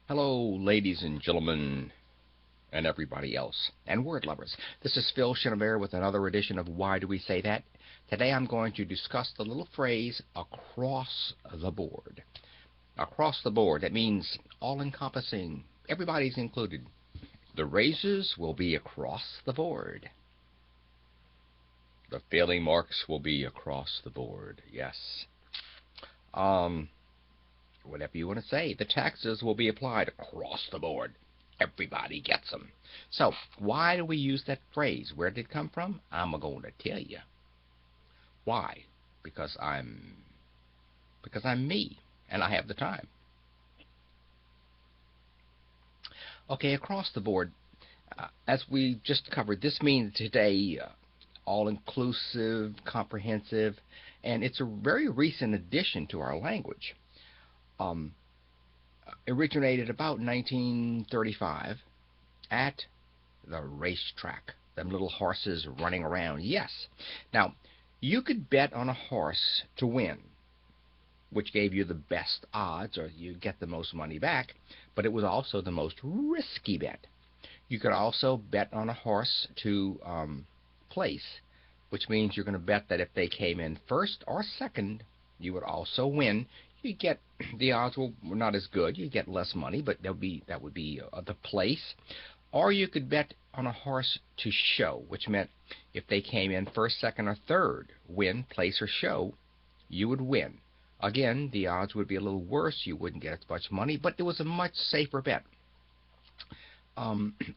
Hello, ladies and gentlemen, and everybody else, and word lovers. This is Phil Shinnebear with another edition of Why Do We Say That? Today I'm going to discuss the little phrase, across the board. Across the board, that means all-encompassing. Everybody's included. The raises will be across the board. The failing marks will be across the board, yes. Um, Whatever you want to say. The taxes will be applied across the board. Everybody gets them. So, why do we use that phrase? Where did it come from? I'm going to tell you. Why? Because I'm me, and I have the time. Okay, across the board, as we just covered, this means today all-inclusive, comprehensive, and it's a very recent addition to our language. Um, Originated about 1935 at the racetrack. Them little horses running around. Yes. Now, you could bet on a horse to win, which gave you the best odds, or you get the most money back, but it was also the most risky bet. You could also bet on a horse to place, which means you're going to bet that if they came in first or second, you would also win. You get the odds were not as good. You get less money, but that would be the place. Or you could bet on a horse to show, which meant if they came in first, second, or third, win, place, or show, you would win. Again, the odds would be a little worse. You wouldn't get as much money, but it was a much safer bet.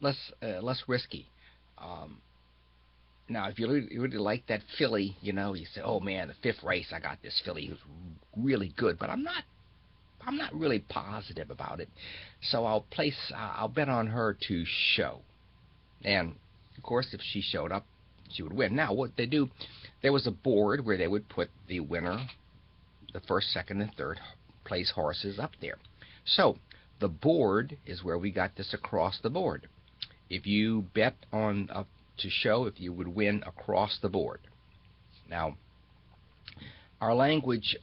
Less risky. Um, Now, if you really like that filly, you say, "Oh man, the fifth race, I got this filly who's really good," but I'm not really positive about it, so I'll bet on her to show. And of course, if she showed up, she would win. Now, what they do, there was a board where they would put the winner, the first, second, and third place horses up there. So the board is where we got this across the board. If you bet on to show if you would win across the board. Now, our language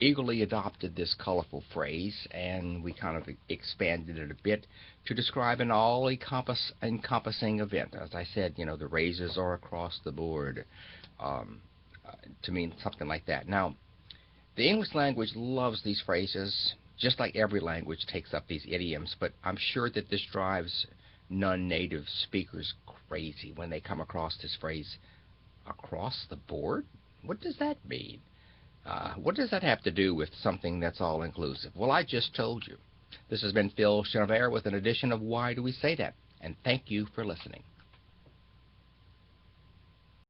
eagerly adopted this colorful phrase, and we kind of expanded it a bit to describe an all-encompassing event. As I said, the raises are across the board, um, to mean something like that. Now, the English language loves these phrases, just like every language takes up these idioms, but I'm sure that this drives non-native speakers crazy when they come across this phrase, across the board? What does that mean? What does that have to do with something that's all-inclusive? Well, I just told you. This has been Phil Chenevert with an edition of Why Do We Say That? And thank you for listening.